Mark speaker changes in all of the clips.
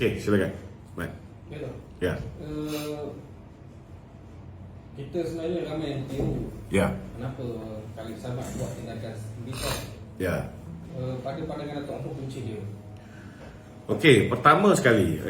Speaker 1: Okey, silakan. Mat. Ya.
Speaker 2: Kita sebenarnya ramai yang keliru.
Speaker 1: Ya.
Speaker 2: Kenapa Khalid Samad buat tindakan sebegini?
Speaker 1: Ya.
Speaker 2: Pada pandangan Datuk, apa punca dia?
Speaker 1: Okey, pertama sekali,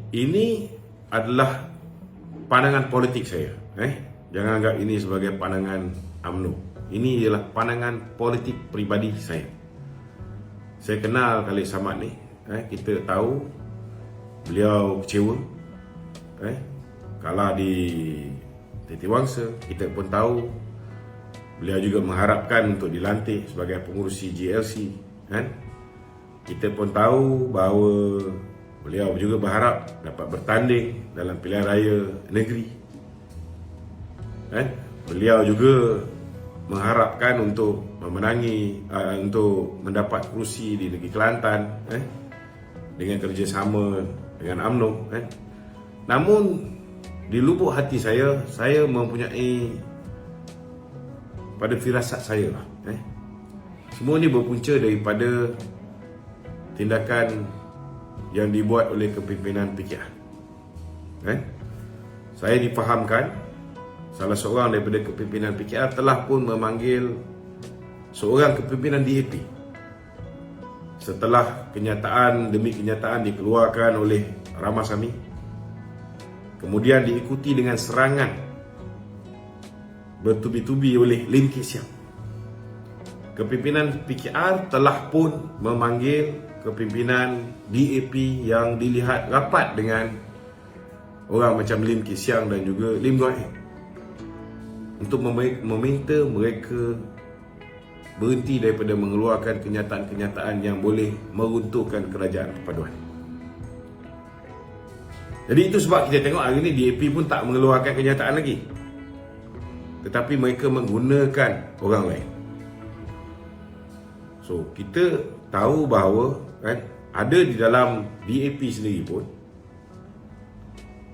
Speaker 1: ini adalah pandangan politik saya. Jangan anggap ini sebagai pandangan UMNO. Ini ialah pandangan politik peribadi saya. Saya kenal Khalid Samad ni. Kita tahu beliau kecewa. Kalah di Titiwangsa. Kita pun tahu beliau juga mengharapkan untuk dilantik sebagai pengurusi GLC. Kita pun tahu bahawa beliau juga berharap dapat bertanding dalam pilihan raya negeri. Beliau juga mengharapkan untuk memenangi, untuk mendapat kerusi di negeri Kelantan dengan kerjasama dengan UMNO. Namun di lubuk hati saya mempunyai, pada firasat saya lah, semua ni berpunca daripada tindakan yang dibuat oleh kepimpinan PKR. Saya difahamkan salah seorang daripada kepimpinan PKR telah pun memanggil seorang kepimpinan DAP setelah kenyataan demi kenyataan dikeluarkan oleh Ramasamy, kemudian diikuti dengan serangan bertubi-tubi oleh Lim Kit Siang. Kepimpinan PKR telah pun memanggil kepimpinan DAP yang dilihat rapat dengan orang macam Lim Kit Siang dan juga Lim Guan Eng untuk meminta mereka berhenti daripada mengeluarkan kenyataan-kenyataan yang boleh meruntuhkan kerajaan perpaduan. Jadi itu sebab kita tengok hari ini DAP pun tak mengeluarkan kenyataan lagi, tetapi mereka menggunakan orang lain. So kita tahu bahawa ada di dalam DAP sendiri pun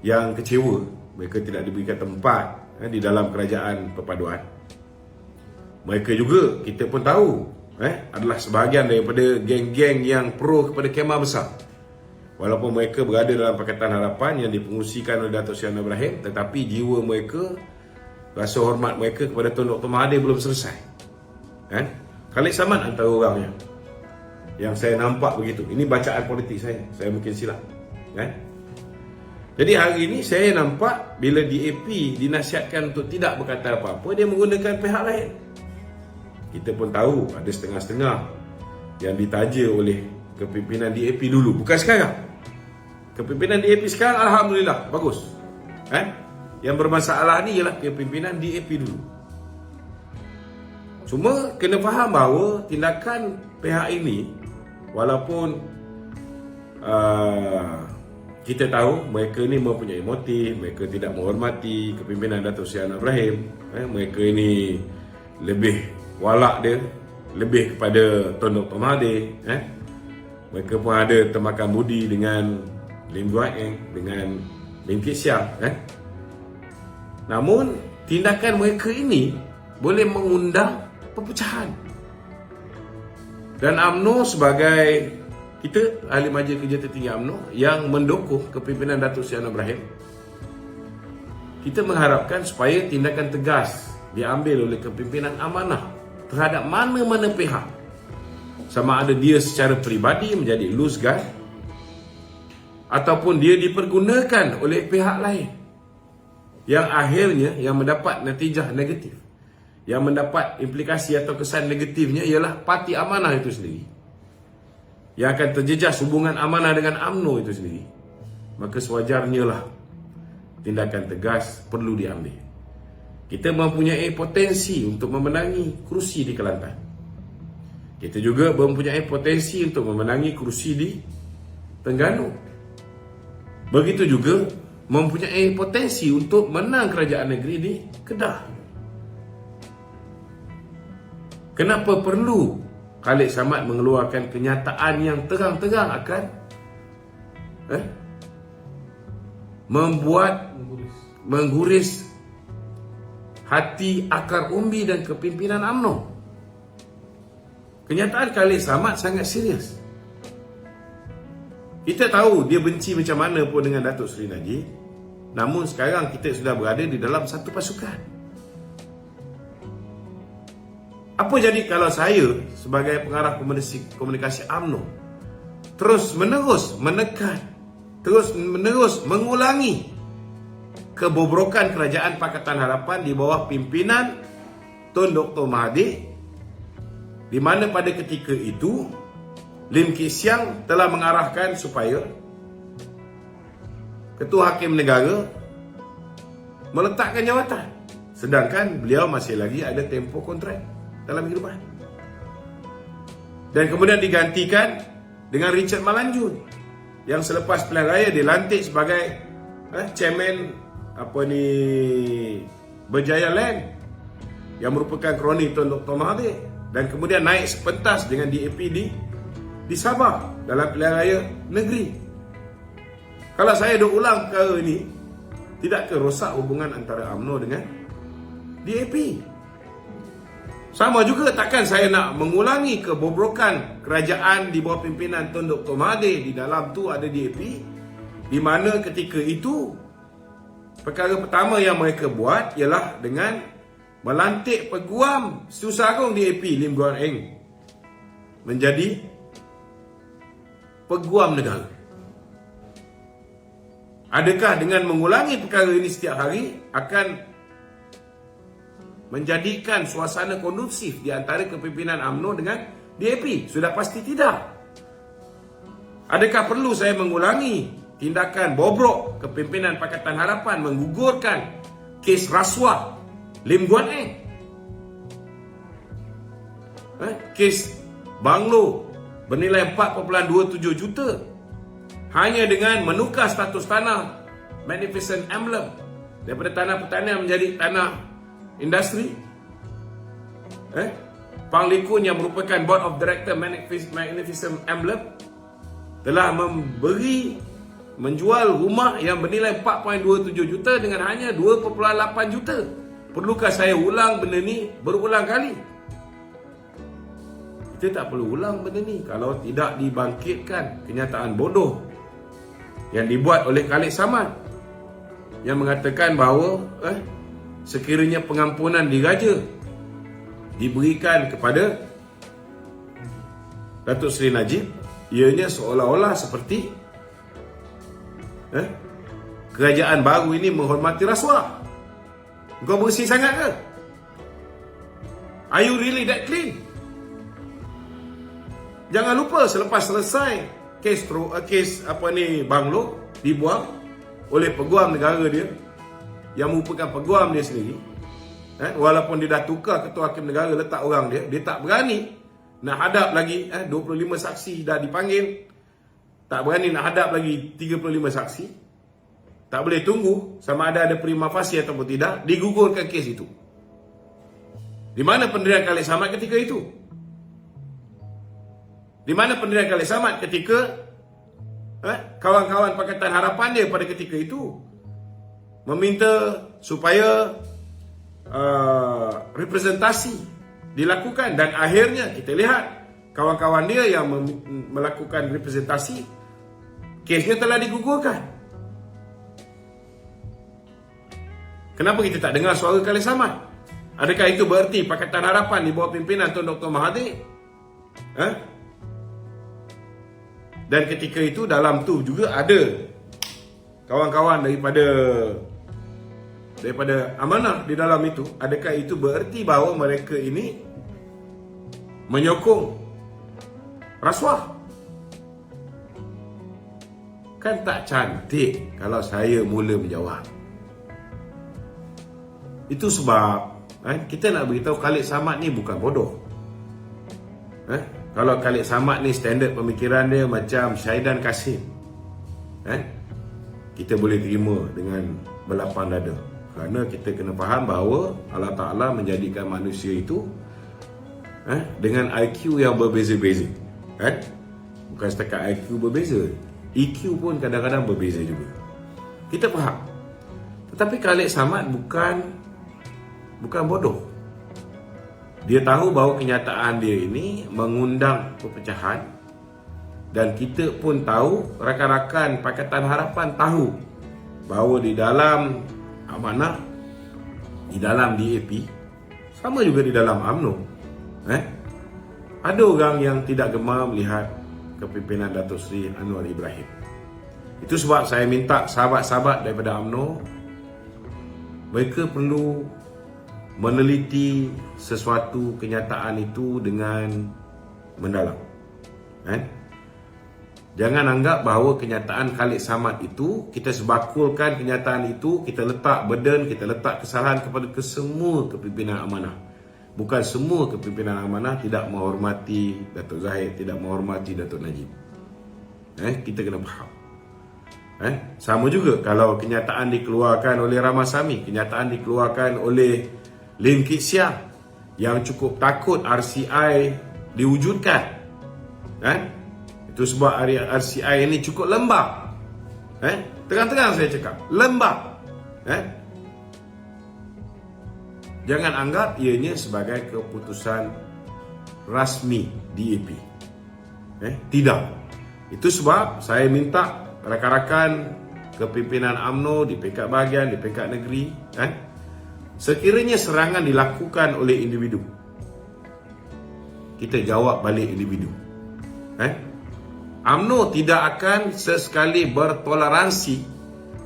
Speaker 1: yang kecewa mereka tidak diberikan tempat di dalam kerajaan perpaduan. Mereka juga, kita pun tahu, adalah sebahagian daripada geng-geng yang pro kepada kemah besar. Walaupun mereka berada dalam Pakatan Harapan yang dipengurusikan oleh Datuk Seri Anwar Ibrahim, tetapi jiwa mereka, rasa hormat mereka kepada Tun Dr. Mahathir belum selesai. Khalid Samad antara orangnya yang saya nampak begitu. Ini bacaan politik saya mungkin silap. Jadi hari ini saya nampak bila DAP dinasihatkan untuk tidak berkata apa-apa, dia menggunakan pihak lain. Kita pun tahu ada setengah-setengah yang ditaja oleh kepimpinan DAP dulu, bukan sekarang. Kepimpinan DAP sekarang alhamdulillah bagus. Yang bermasalah ni ialah kepimpinan DAP dulu. Cuma kena faham bahawa tindakan pihak ini, walaupun kita tahu mereka ni mempunyai motif, mereka tidak menghormati kepimpinan Datuk Seri Anwar Ibrahim, mereka ini lebih walak dia, lebih kepada Tun Dr. Mahathir, mereka pun ada temakan budi dengan Lim Guan Eng, dengan Lim Kit Siang. Namun tindakan mereka ini boleh mengundang perpecahan. Dan UMNO sebagai kita, ahli majlis kerja tertinggi UMNO yang mendukung kepimpinan Datuk Seri Anwar Ibrahim, kita mengharapkan supaya tindakan tegas diambil oleh kepimpinan amanah terhadap mana-mana pihak, sama ada dia secara peribadi menjadi loose gun ataupun dia dipergunakan oleh pihak lain yang akhirnya yang mendapat natijah negatif, yang mendapat implikasi atau kesan negatifnya ialah parti amanah itu sendiri, yang akan terjejas hubungan amanah dengan UMNO itu sendiri. Maka sewajarnya lah tindakan tegas perlu diambil. Kita mempunyai potensi untuk memenangi kerusi di Kelantan. Kita juga mempunyai potensi untuk memenangi kerusi di Terengganu. Begitu juga mempunyai potensi untuk menang kerajaan negeri di Kedah. Kenapa perlu Khalid Samad mengeluarkan kenyataan yang terang-terang akan mengguris hati, akar umbi dan kepimpinan UMNO? Kenyataan Khalid Samad sangat serius. Kita tahu dia benci macam mana pun dengan Datuk Seri Najib. Namun sekarang kita sudah berada di dalam satu pasukan. Apa jadi kalau saya sebagai pengarah komunikasi UMNO terus menerus menekan, terus menerus mengulangi kebobrokan Kerajaan Pakatan Harapan di bawah pimpinan Tun Dr. Mahathir, di mana pada ketika itu Lim Kee Siang telah mengarahkan supaya Ketua Hakim Negara meletakkan jawatan, sedangkan beliau masih lagi ada tempoh kontrak dalam kehidupan. Dan kemudian digantikan dengan Richard Malanjun yang selepas pilihan raya dilantik sebagai chairman Berjaya Land yang merupakan kroni Tun Dr. Mahathir, dan kemudian naik sepentas dengan DAP di Sabah dalam pilihan raya negeri. Kalau saya dah ulang perkara ini, tidakkah rosak hubungan antara UMNO dengan DAP? Sama juga takkan saya nak mengulangi kebobrokan kerajaan di bawah pimpinan Tun Dr. Mahathir. Di dalam tu ada DAP, di mana ketika itu perkara pertama yang mereka buat ialah dengan melantik Peguam Setiausaha Agong DAP Lim Guan Eng menjadi Peguam Negara. Adakah dengan mengulangi perkara ini setiap hari akan menjadikan suasana kondusif di antara kepimpinan UMNO dengan DAP? Sudah pasti tidak. Adakah perlu saya mengulangi tindakan bobrok kepimpinan Pakatan Harapan menggugurkan kes rasuah Lim Guan Eng? Kes banglo bernilai 4.27 juta hanya dengan menukar status tanah Magnificent Emblem daripada tanah pertanian menjadi tanah industri. Pang Likun yang merupakan Board of Director Magnificent Emblem telah menjual rumah yang bernilai 4.27 juta dengan hanya 2.8 juta. Perlukah saya ulang benda ni berulang kali? Kita tak perlu ulang benda ni kalau tidak dibangkitkan kenyataan bodoh yang dibuat oleh Khalid Samad yang mengatakan bahawa sekiranya pengampunan diraja diberikan kepada Datuk Seri Najib, ianya seolah-olah seperti kerajaan baru ini menghormati rasuah. Kau bersih sangat ke? Are you really that clean? Jangan lupa selepas selesai kes banglo dibuang oleh peguam negara dia yang merupakan peguam dia sendiri, walaupun dia dah tukar ketua hakim negara letak orang dia tak berani nak hadap lagi 25 saksi dah dipanggil, tak berani nak hadap lagi 35 saksi, tak boleh tunggu sama ada prima facie ataupun tidak, digugurkan kes itu. Di mana pendirian Khalid Samad ketika itu? Di mana pendirian Khalid Samad ketika kawan-kawan Pakatan Harapan dia pada ketika itu meminta supaya representasi dilakukan, dan akhirnya kita lihat kawan-kawan dia yang melakukan representasi, kesnya telah digugurkan. Kenapa kita tak dengar suara Khalid Samad? Adakah itu bererti Pakatan Harapan di bawah pimpinan Tun Dr. Mahathir dan ketika itu dalam tu juga ada kawan-kawan daripada amanah di dalam itu? Adakah itu bererti bahawa mereka ini menyokong rasuah? Kan tak cantik kalau saya mula menjawab. Itu sebab kita nak beritahu Khalid Samad ni bukan bodoh. Kalau Khalid Samad ni standard pemikiran dia macam Syahidan Kasim, kita boleh terima dengan berlapang dada. Kerana kita kena faham bahawa Allah Ta'ala menjadikan manusia itu dengan IQ yang berbeza-beza. Bukan setakat IQ berbeza, EQ pun kadang-kadang berbeza juga. Kita faham. Tetapi Khalid Samad bukan bodoh. Dia tahu bahawa kenyataan dia ini mengundang perpecahan Dan kita pun tahu, rakan-rakan Pakatan Harapan tahu bahawa di dalam amanah, di dalam DAP, sama juga di dalam UMNO, ada orang yang tidak gemar melihat kepimpinan Datuk Seri Anwar Ibrahim. Itu sebab saya minta sahabat-sahabat daripada UMNO, mereka perlu meneliti sesuatu kenyataan itu dengan mendalam. Jangan anggap bahawa kenyataan Khalid Samad itu, kita sebakulkan kenyataan itu, kita letak burden, kita letak kesalahan kepada kesemua kepimpinan amanah. Bukan semua kepimpinan amanah tidak menghormati Datuk Zahid, tidak menghormati Datuk Najib. Kita kena faham. Sama juga kalau kenyataan dikeluarkan oleh Ramasamy, kenyataan dikeluarkan oleh Lim Kit Siang yang cukup takut RCI diwujudkan. Itu sebab RCI ini cukup lembab. Terang-terang saya cakap, lembab. Jangan anggap ianya sebagai keputusan rasmi DAP. Tidak. Itu sebab saya minta rakan-rakan kepimpinan UMNO di peringkat bahagian, di peringkat negeri, sekiranya serangan dilakukan oleh individu, kita jawab balik individu. UMNO tidak akan sesekali bertoleransi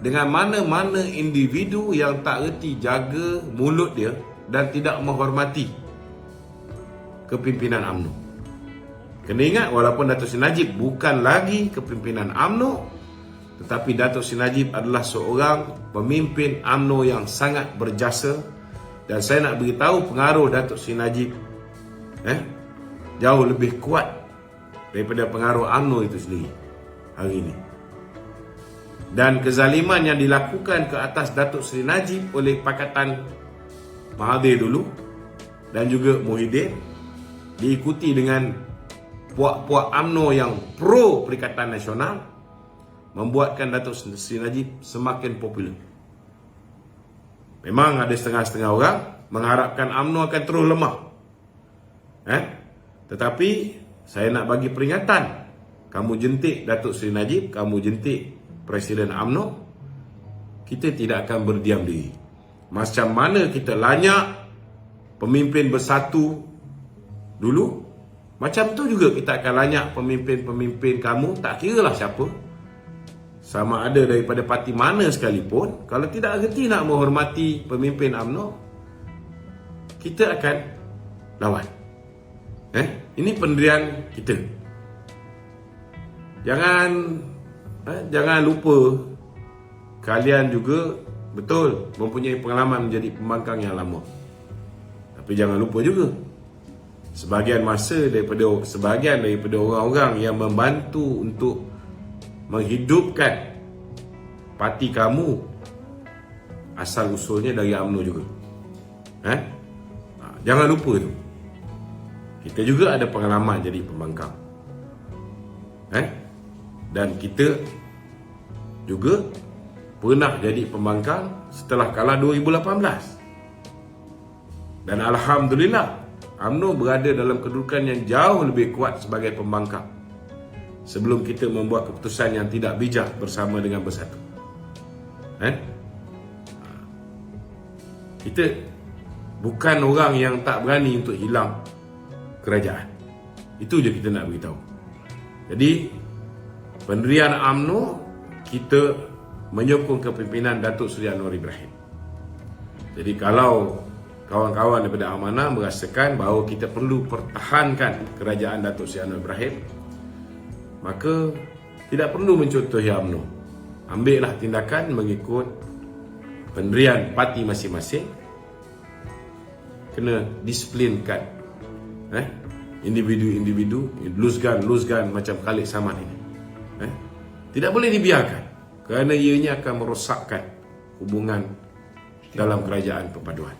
Speaker 1: dengan mana-mana individu yang tak erti jaga mulut dia dan tidak menghormati kepimpinan UMNO. Kena ingat, walaupun Datuk Seri Najib bukan lagi kepimpinan UMNO, tetapi Datuk Seri Najib adalah seorang pemimpin UMNO yang sangat berjasa, dan saya nak beritahu pengaruh Datuk Seri Najib jauh lebih kuat daripada pengaruh UMNO itu sendiri hari ini. Dan kezaliman yang dilakukan ke atas Datuk Seri Najib oleh Pakatan Mahathir dulu dan juga Muhyiddin, diikuti dengan puak-puak UMNO yang pro Perikatan Nasional, membuatkan Datuk Seri Najib semakin popular. Memang ada setengah-setengah orang mengharapkan UMNO akan terus lemah. Tetapi saya nak bagi peringatan, kamu jentik Datuk Seri Najib, kamu jentik Presiden UMNO, kita tidak akan berdiam diri. Macam mana kita lanyak pemimpin bersatu dulu, macam tu juga kita akan lanyak pemimpin-pemimpin kamu, tak kira lah siapa, sama ada daripada parti mana sekalipun. Kalau tidak reti nak menghormati pemimpin UMNO, kita akan lawan. Ini pendirian kita. Jangan lupa, kalian juga betul mempunyai pengalaman menjadi pembangkang yang lama. Tapi jangan lupa juga, sebahagian daripada orang-orang yang membantu untuk menghidupkan parti kamu asal usulnya dari UMNO juga. Jangan lupa tu. Kita juga ada pengalaman jadi pembangkang. Dan kita juga pernah jadi pembangkang setelah kalah 2018. Dan Alhamdulillah, UMNO berada dalam kedudukan yang jauh lebih kuat sebagai pembangkang sebelum kita membuat keputusan yang tidak bijak bersama dengan Bersatu. Kita bukan orang yang tak berani untuk hilang kerajaan. Itu je kita nak beritahu. Jadi pendirian UMNO, kita menyokong kepimpinan Datuk Seri Anwar Ibrahim. Jadi kalau kawan-kawan daripada Amanah merasakan bahawa kita perlu pertahankan kerajaan Datuk Seri Anwar Ibrahim, maka tidak perlu mencontohi UMNO. Ambillah tindakan mengikut pendirian parti masing-masing. Kena disiplinkan individu-individu lose-gun macam Khalid Samad ini. Tidak boleh dibiarkan, kerana ianya akan merosakkan hubungan dalam kerajaan perpaduan.